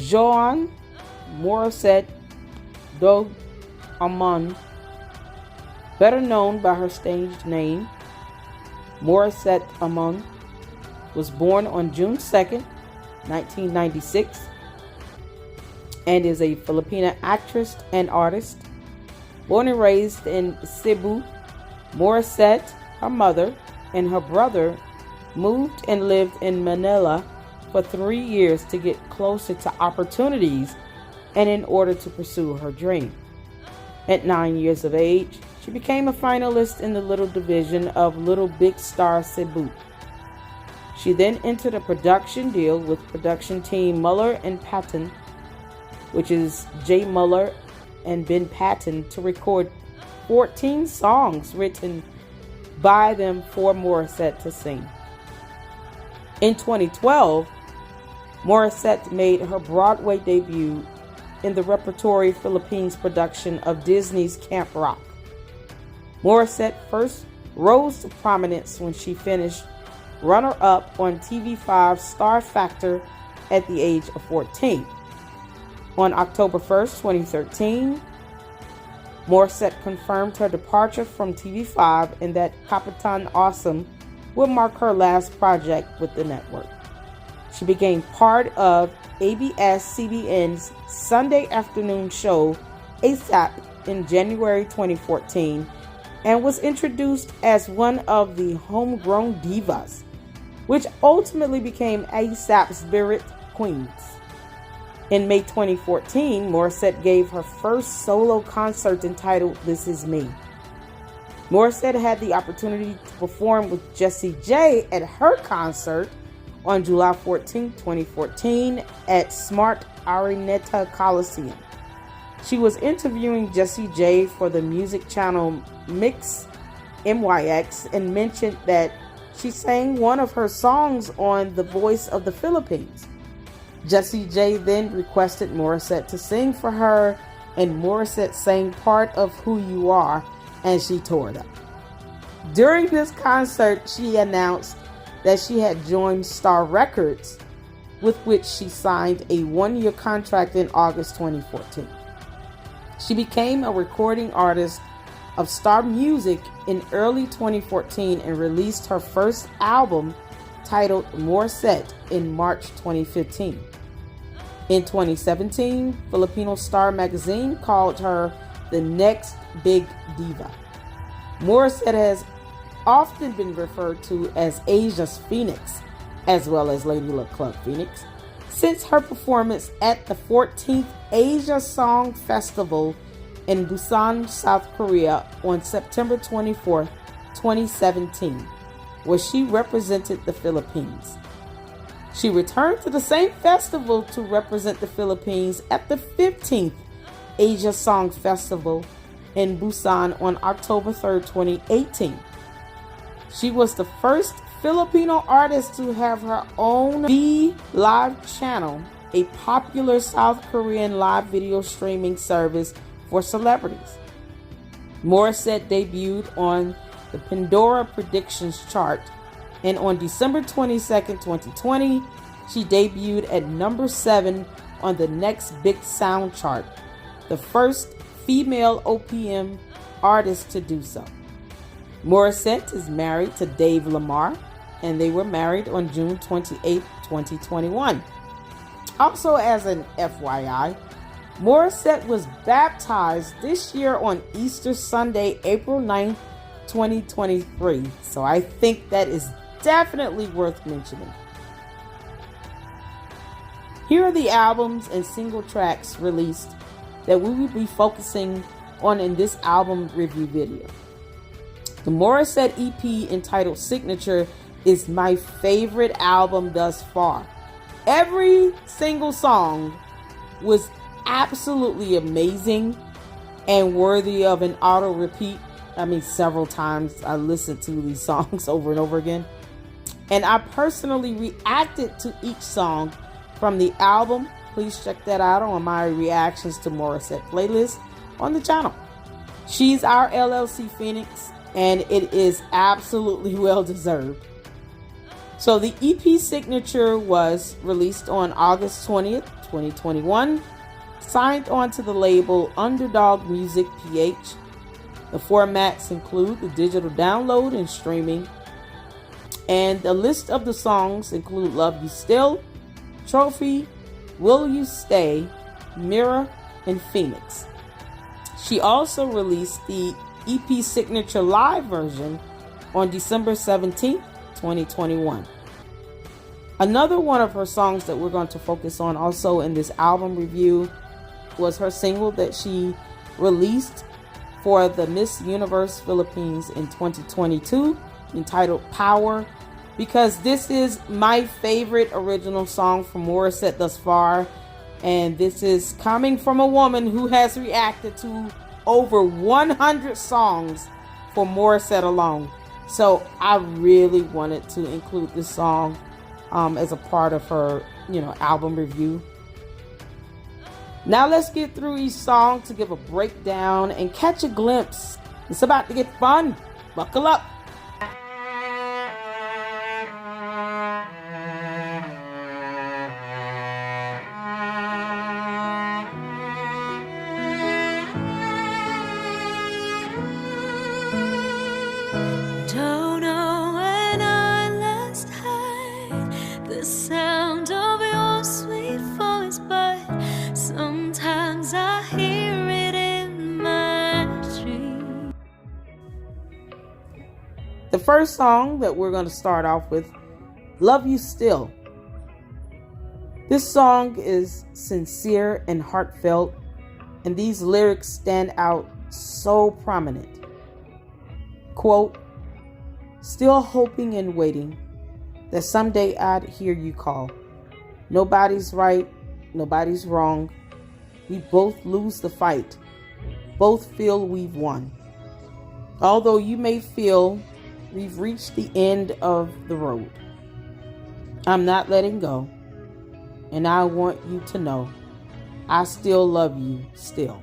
Joan Morissette do Amon, better known by her stage name, Morissette Amon, was born on June 2nd, 1996, and is a Filipina actress and artist. Born and raised in Cebu, Morissette, her mother, and her brother moved and lived in Manila for 3 years to get closer to opportunities and in order to pursue her dream. At 9 years of age, she became a finalist in the Little Division of Little Big Star Cebu. She then entered a production deal with production team Muller and Patton, which is J. Muller and Ben Patton, to record 14 songs written by them for Morissette to sing. In 2012, Morissette made her Broadway debut in the Repertory Philippines production of Disney's Camp Rock. Morissette first rose to prominence when she finished runner-up on TV5's Star Factor at the age of 14. On October 1st, 2013, Morissette confirmed her departure from TV5 and that Kapitan Awesome will mark her last project with the network. She became part of ABS-CBN's Sunday afternoon show ASAP in January 2014 and was introduced as one of the homegrown divas, which ultimately became ASAP's Spirit Queens. In May 2014, Morissette gave her first solo concert entitled This Is Me. Morissette had the opportunity to perform with Jessie J at her concert on July 14, 2014 at Smart Araneta Coliseum. She was interviewing Jessie J for the music channel Mix MYX and mentioned that she sang one of her songs on The Voice of the Philippines. Jessie J then requested Morissette to sing for her, and Morissette sang part of Who You Are, and she tore it up. During this concert, she announced that she had joined Star Records, with which she signed a 1-year contract in August 2014. She became a recording artist of Star Music in early 2014 and released her first album titled Morissette in March 2015. In 2017, Filipino Star magazine called her the next big diva. Morissette has often been referred to as Asia's Phoenix, as well as Lady Luck Club Phoenix, since her performance at the 14th Asia Song Festival in Busan, South Korea on September 24, 2017, where she represented the Philippines. She returned to the same festival to represent the Philippines at the 15th Asia Song Festival in Busan on October 3, 2018. She was the first Filipino artist to have her own V Live channel, a popular South Korean live video streaming service for celebrities. Morissette debuted on the Pandora Predictions chart, and on December 22, 2020, she debuted at number 7 on the Next Big Sound chart, the first female OPM artist to do so. Morissette is married to Dave Lamar, and they were married on June 28, 2021. Also, as an FYI, Morissette was baptized this year on Easter Sunday, April 9, 2023. So I think that is definitely worth mentioning. Here are the albums and single tracks released that we will be focusing on in this album review video. The Morissette EP entitled Signature is my favorite album thus far. Every single song was absolutely amazing and worthy of an auto repeat. Several times I listened to these songs over and over again. And I personally reacted to each song from the album. Please check that out on my reactions to Morissette playlist on the channel. She's our LLC Phoenix, and it is absolutely well deserved. So the EP Signature was released on August 20th, 2021. Signed onto the label Underdog Music PH. The formats include the digital download and streaming. And the list of the songs include Love You Still, Trophy, Will You Stay, Mirror, and Phoenix. She also released the EP Signature Live version on December 17th, 2021. Another one of her songs that we're going to focus on also in this album review was her single that she released for the Miss Universe Philippines in 2022, entitled Power, because this is my favorite original song from Morissette thus far, and this is coming from a woman who has reacted to over 100 songs for Morissette alone. So I really wanted to include this song as a part of her, album review. Now let's get through each song to give a breakdown and catch a glimpse. It's about to get fun. Buckle up. Don't know when I last heard the sound of your sweet voice, but sometimes I hear it in my dreams. The first song that we're going to start off with, Love You Still. This song is sincere and heartfelt, and these lyrics stand out so prominent. Quote, still hoping and waiting that someday I'd hear you call. Nobody's right, nobody's wrong. We both lose the fight. Both feel we've won. Although you may feel we've reached the end of the road, I'm not letting go. And I want you to know I still love you still.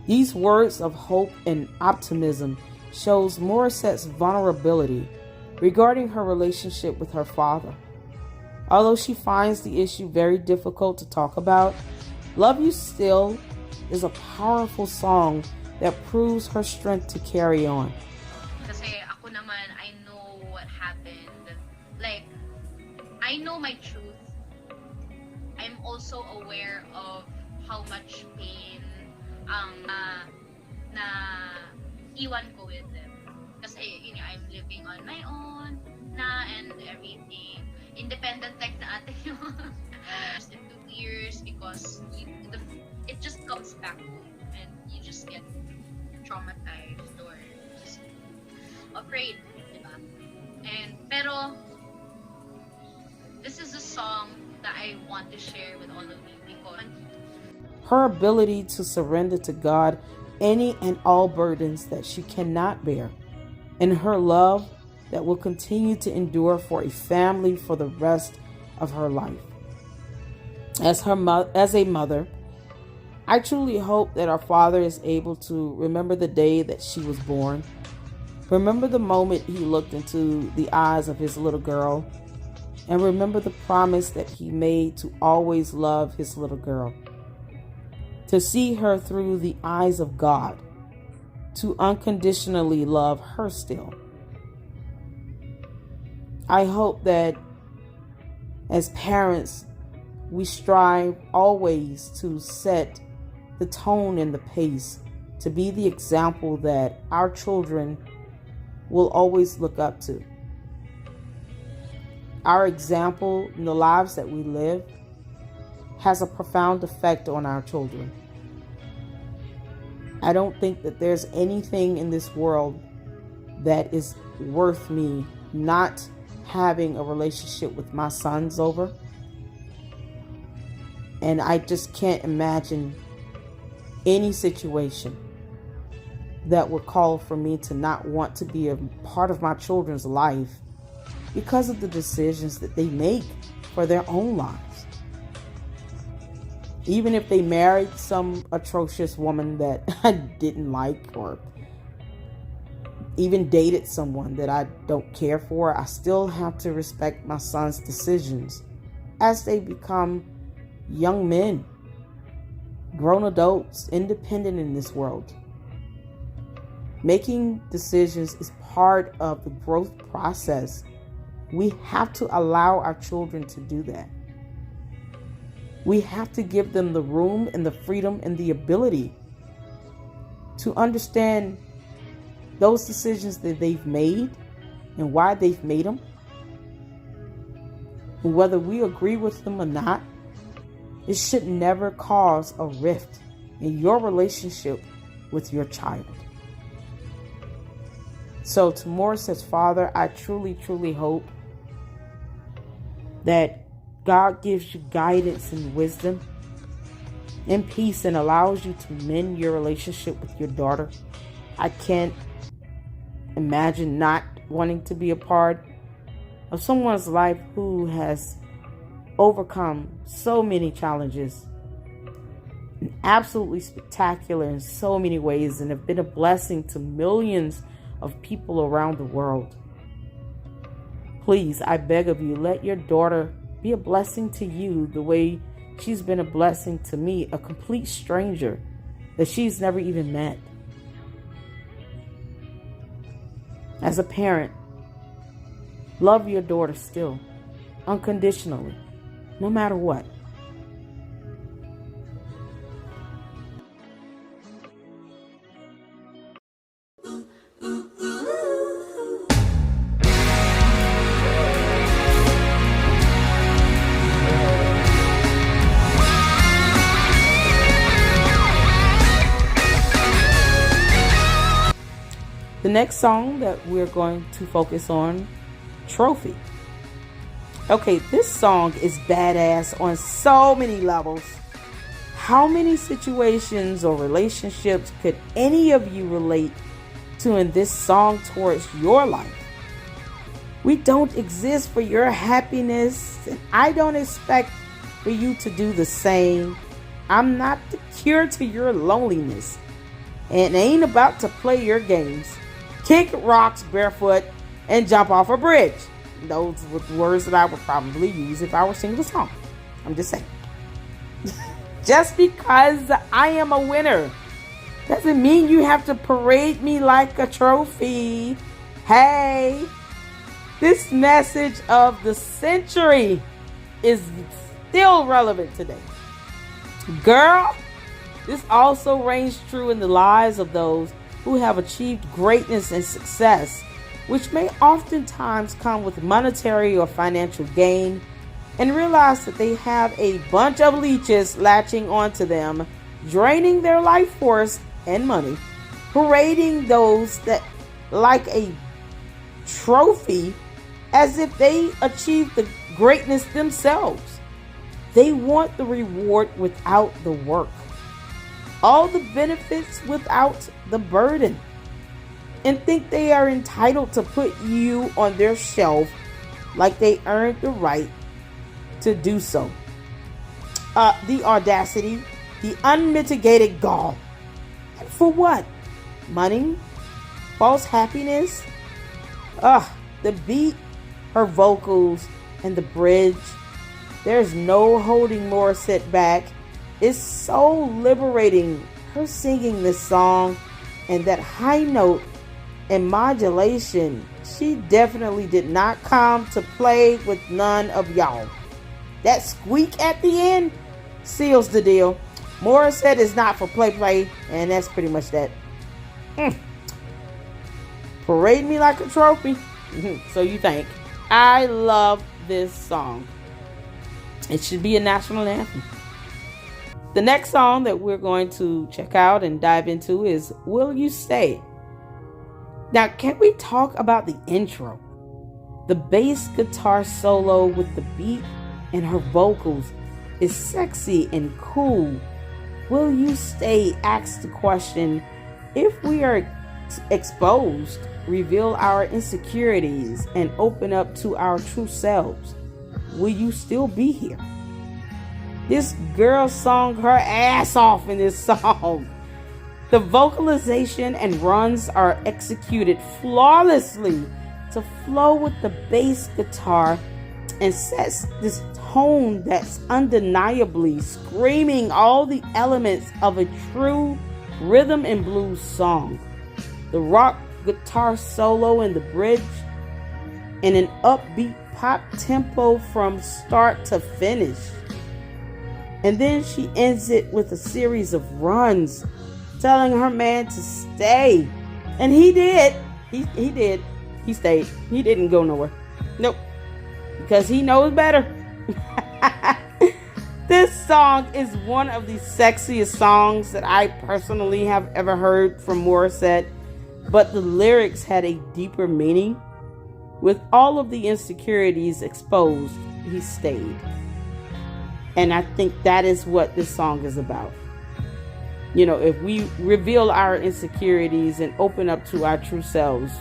These words of hope and optimism shows Morissette's vulnerability regarding her relationship with her father. Although she finds the issue very difficult to talk about, Love You Still is a powerful song that proves her strength to carry on. Kasi ako naman, I know what happened. Like, I know my truth. I'm also aware of how much pain na iwan ko with them. Kasi I'm living on my own na and everything. Independent like na ate yun. Just into tears because it just comes back to you and you just get traumatized or just afraid, diba? Pero this is a song that I want to share with all of you because her ability to surrender to God any and all burdens that she cannot bear, and her love that will continue to endure for a family for the rest of her life. As a mother, I truly hope that our father is able to remember the day that she was born, remember the moment he looked into the eyes of his little girl, and remember the promise that he made to always love his little girl, to see her through the eyes of God, to unconditionally love her still. I hope that as parents, we strive always to set the tone and the pace, to be the example that our children will always look up to. Our example in the lives that we live has a profound effect on our children. I don't think that there's anything in this world that is worth me not having a relationship with my sons over. And I just can't imagine any situation that would call for me to not want to be a part of my children's life because of the decisions that they make for their own lives. Even if they married some atrocious woman that I didn't like, or even dated someone that I don't care for, I still have to respect my son's decisions as they become young men, grown adults, independent in this world. Making decisions is part of the growth process. We have to allow our children to do that. We have to give them the room and the freedom and the ability to understand those decisions that they've made and why they've made them. And whether we agree with them or not, it should never cause a rift in your relationship with your child. So to Morissette's father, I truly, truly hope that God gives you guidance and wisdom and peace and allows you to mend your relationship with your daughter. I can't imagine not wanting to be a part of someone's life who has overcome so many challenges, and absolutely spectacular in so many ways, and have been a blessing to millions of people around the world. Please, I beg of you, let your daughter be a blessing to you the way she's been a blessing to me, a complete stranger that she's never even met. As a parent, love your daughter still, unconditionally, no matter what. The next song that we're going to focus on, Trophy. Okay, this song is badass on so many levels. How many situations or relationships could any of you relate to in this song towards your life? We don't exist for your happiness, and I don't expect for you to do the same. I'm not the cure to your loneliness, and ain't about to play your games. Kick rocks barefoot and jump off a bridge. Those were the words that I would probably use if I were singing the song. I'm just saying. Just because I am a winner doesn't mean you have to parade me like a trophy. Hey, this message of the century is still relevant today. Girl, this also reigns true in the lives of those who have achieved greatness and success, which may oftentimes come with monetary or financial gain, and realize that they have a bunch of leeches latching onto them, draining their life force and money, parading those that like a trophy as if they achieved the greatness themselves. They want the reward without the work, all the benefits without the burden, and think they are entitled to put you on their shelf like they earned the right to do so. The audacity, the unmitigated gall. And for what? Money? False happiness? The beat, her vocals, and the bridge. There's no holding Morissette back. It's so liberating, her singing this song, and that high note and modulation. She definitely did not come to play with none of y'all. That squeak at the end seals the deal. Morissette is not for play, and that's pretty much that. Parade me like a trophy. So you think. I love this song. It should be a national anthem. The next song that we're going to check out and dive into is Will You Stay? Now, can we talk about the intro? The bass guitar solo with the beat and her vocals is sexy and cool. Will you stay? Asks the question, if we are exposed, reveal our insecurities, and open up to our true selves, will you still be here? This girl sung her ass off in this song. The vocalization and runs are executed flawlessly to flow with the bass guitar and sets this tone that's undeniably screaming all the elements of a true rhythm and blues song. The rock guitar solo in the bridge, and an upbeat pop tempo from start to finish. And then she ends it with a series of runs, telling her man to stay. And he did. He did. He stayed. He didn't go nowhere. Nope. Because he knows better. This song is one of the sexiest songs that I personally have ever heard from Morissette. But the lyrics had a deeper meaning. With all of the insecurities exposed, he stayed. And I think that is what this song is about. You know, if we reveal our insecurities and open up to our true selves,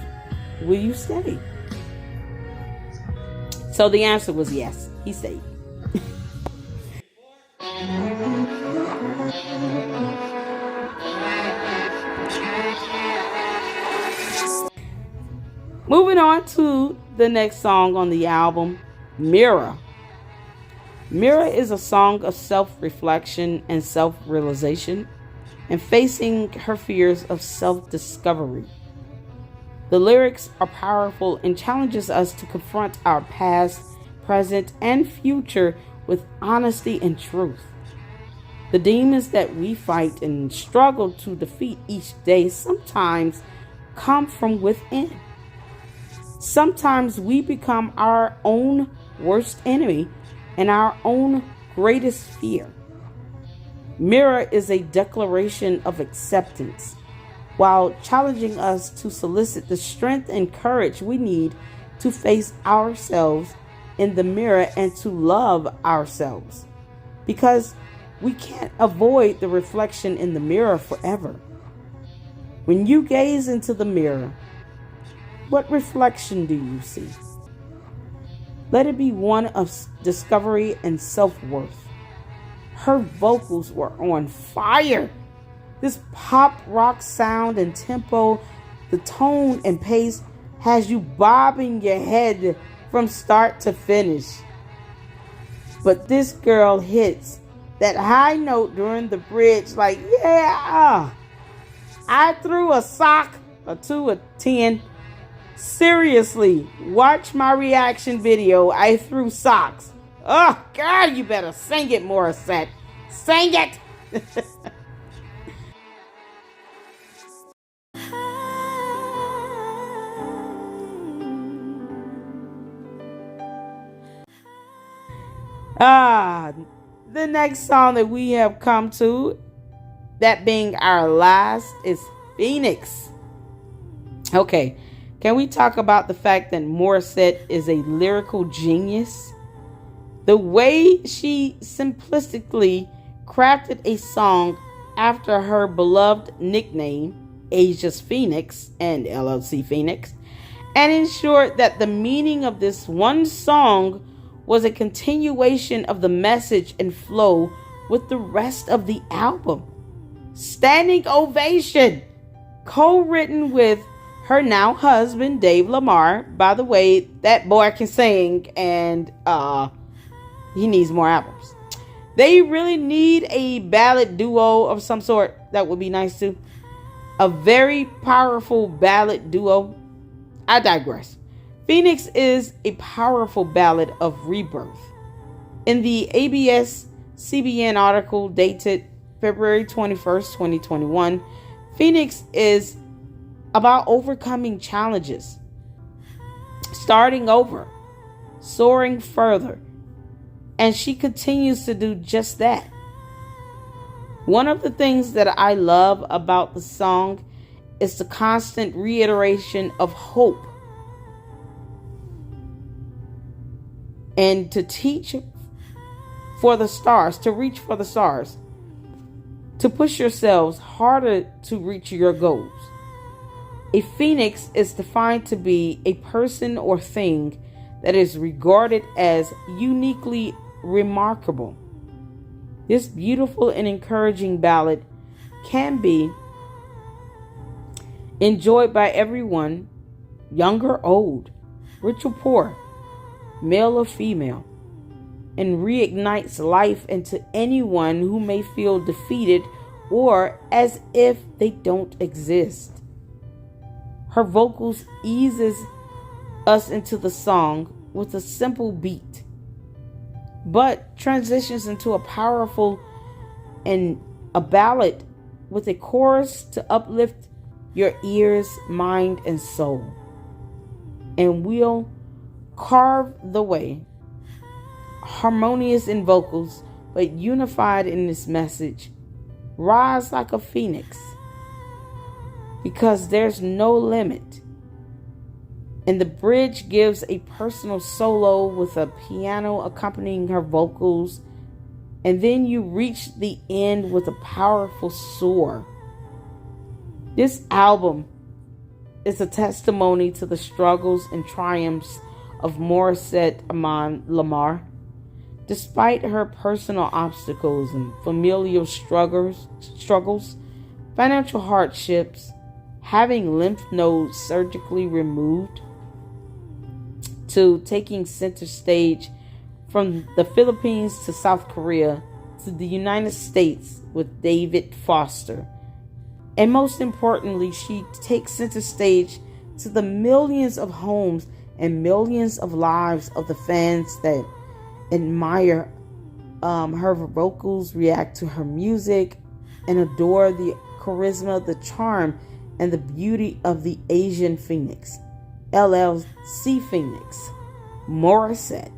will you stay? So the answer was yes, he stayed. Moving on to the next song on the album, Mirror. Mirror is a song of self-reflection and self-realization and facing her fears of self-discovery. The lyrics are powerful and challenges us to confront our past, present, and future with honesty and truth. The demons that we fight and struggle to defeat each day sometimes come from within. Sometimes we become our own worst enemy and our own greatest fear. Mirror is a declaration of acceptance, while challenging us to solicit the strength and courage we need to face ourselves in the mirror and to love ourselves. Because we can't avoid the reflection in the mirror forever. When you gaze into the mirror, what reflection do you see? Let it be one of discovery and self-worth. Her vocals were on fire. This pop rock sound and tempo, the tone and pace has you bobbing your head from start to finish. But this girl hits that high note during the bridge like, yeah, I threw a sock or two, a 10. Seriously, watch my reaction video. I threw socks. Oh, girl, you better sing it, Morissette. Sing it! The next song that we have come to, that being our last, is Phoenix. Okay. Can we talk about the fact that Morissette is a lyrical genius? The way she simplistically crafted a song after her beloved nickname, Asia's Phoenix and LLC Phoenix, and ensured that the meaning of this one song was a continuation of the message and flow with the rest of the album. Standing ovation, co-written with her now husband, Dave Lamar. By the way, that boy can sing and he needs more albums. They really need a ballad duo of some sort. That would be nice too. A very powerful ballad duo. I digress. Phoenix is a powerful ballad of rebirth. In the ABS-CBN article dated February 21st, 2021, Phoenix is about overcoming challenges, starting over, soaring further, and she continues to do just that. One of the things that I love about the song is the constant reiteration of hope and to teach for the stars, to reach for the stars, to push yourselves harder to reach your goals. A phoenix is defined to be a person or thing that is regarded as uniquely remarkable. This beautiful and encouraging ballad can be enjoyed by everyone, young or old, rich or poor, male or female. and reignites life into anyone who may feel defeated or as if they don't exist. Her vocals eases us into the song with a simple beat, but transitions into a powerful and a ballad with a chorus to uplift your ears, mind, and soul. And we'll carve the way, harmonious in vocals, but unified in this message. Rise like a phoenix, because there's no limit. And the bridge gives a personal solo with a piano accompanying her vocals. And then you reach the end with a powerful soar. This album is a testimony to the struggles and triumphs of Morissette Amon Lamar. Despite her personal obstacles and familial struggles, financial hardships, having lymph nodes surgically removed, to taking center stage from the Philippines to South Korea to the United States with David Foster. And most importantly, she takes center stage to the millions of homes and millions of lives of the fans that admire her vocals, react to her music, and adore the charisma, the charm, and the beauty of the Asian Phoenix, LLC Phoenix, Morissette.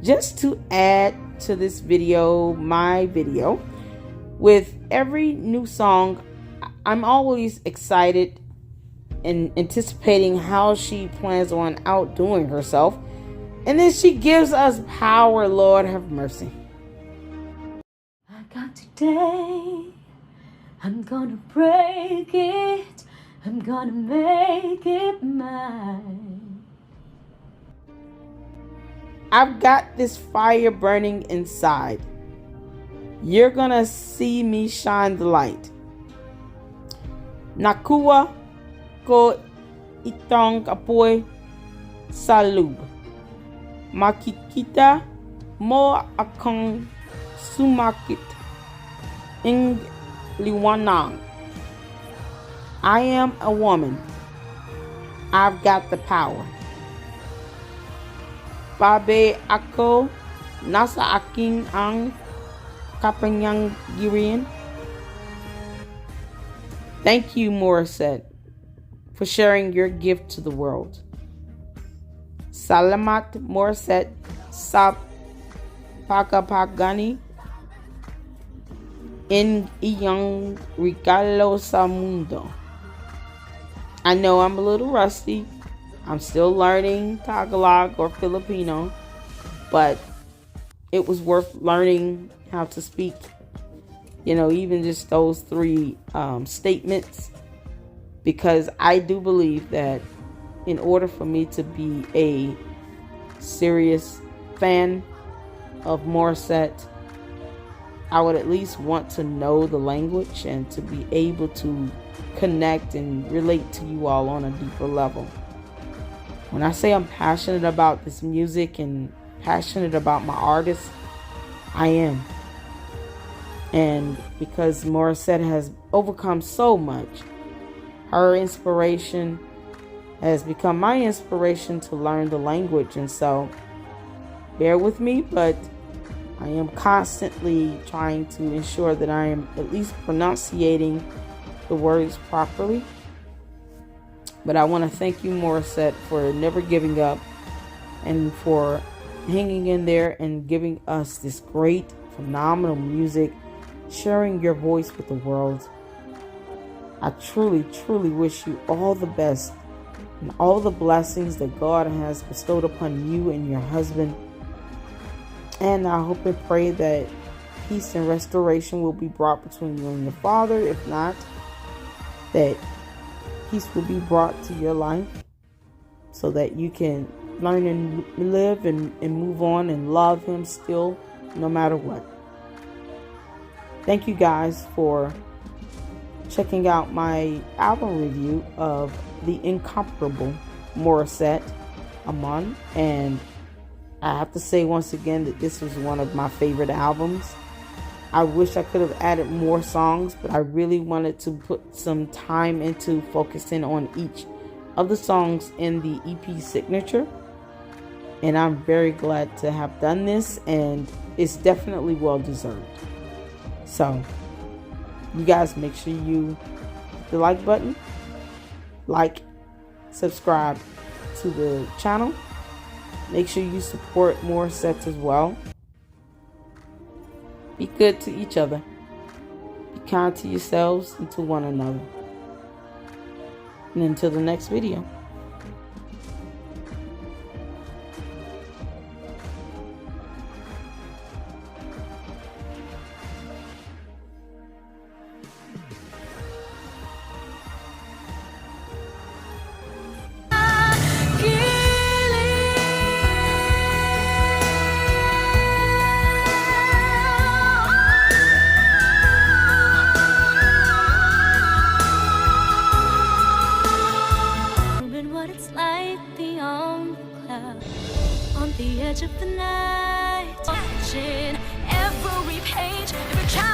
Just to add to this video, my video, with every new song, I'm always excited and anticipating how she plans on outdoing herself. And then she gives us power, Lord have mercy. I got today, I'm gonna break it, I'm gonna make it mine. I've got this fire burning inside. You're gonna see me shine the light. Nakuha ko itong apoy sa loob. Makikita mo akong sumakit ng liwanag. I am a woman. I've got the power. Babe ako, nasa akin ang kapangyarihan. Thank you, Morissette, for sharing your gift to the world. Salamat, Morissette, sa pagpapagani in iyong regalo sa mundo. I know I'm a little rusty. I'm still learning Tagalog or Filipino, but it was worth learning how to speak, even just those three statements, because I do believe that in order for me to be a serious fan of Morissette, I would at least want to know the language and to be able to connect and relate to you all on a deeper level. When I say I'm passionate about this music and passionate about my artist, I am. And because Morissette has overcome so much, her inspiration has become my inspiration to learn the language. And so, bear with me, but I am constantly trying to ensure that I am at least pronunciating the words properly. But I want to thank you, Morissette, for never giving up and for hanging in there and giving us this great, phenomenal music, sharing your voice with the world. I truly, truly wish you all the best and all the blessings that God has bestowed upon you and your husband. And I hope and pray that peace and restoration will be brought between you and your father. If not, that peace will be brought to your life so that you can learn and live and move on and love him still, no matter what. Thank you guys for checking out my album review of the incomparable Morissette Amon. And I have to say once again that this was one of my favorite albums. I wish I could have added more songs, but I really wanted to put some time into focusing on each of the songs in the EP signature. And I'm very glad to have done this, and it's definitely well deserved. So, you guys make sure you hit the like button, subscribe to the channel. Make sure you support Morissette as well. Be good to each other. Be kind to yourselves and to one another. And until the next video. On the edge of the night, watching every page, every action.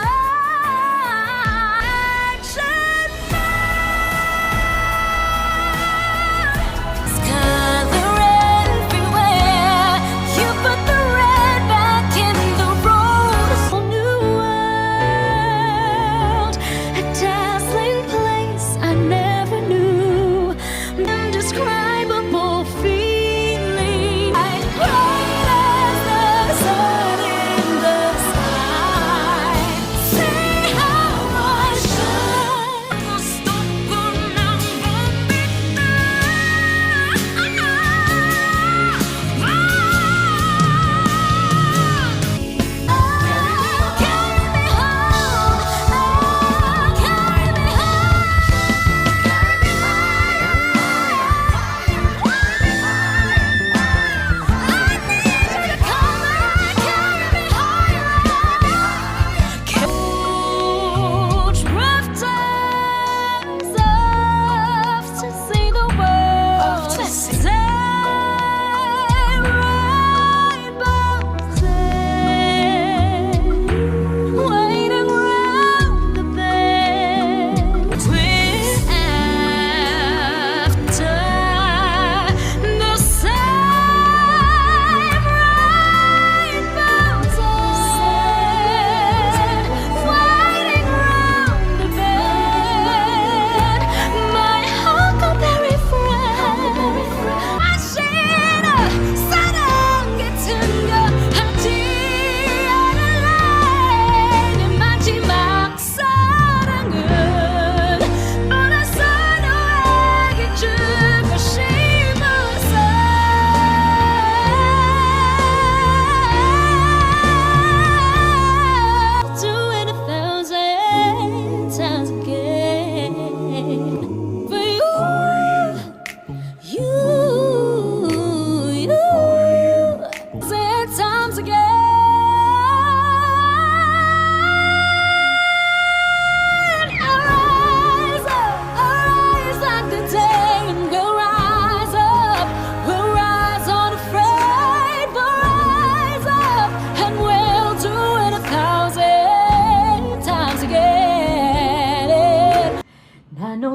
Color everywhere. You put the red back in the rose. A new world, a dazzling place I never knew. Indescribable feeling. Bright as the sun in the sky. See how I shine. Gusto ko nang carry me home. Carry me home.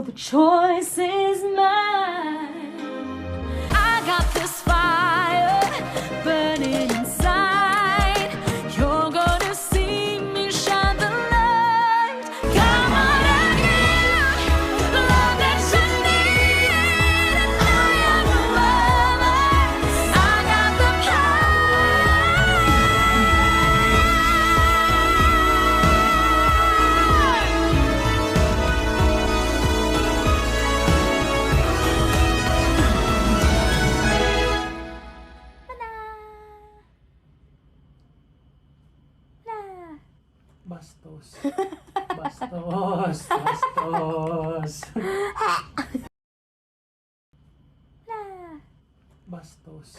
The choice is mine. I got this fire burning inside. You're gonna see me shine the light. Come on and give the love that you need. And I am the woman. I got the Bastos. Bastos. Bastos. Bastos.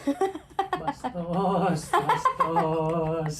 Bastos. Bastos.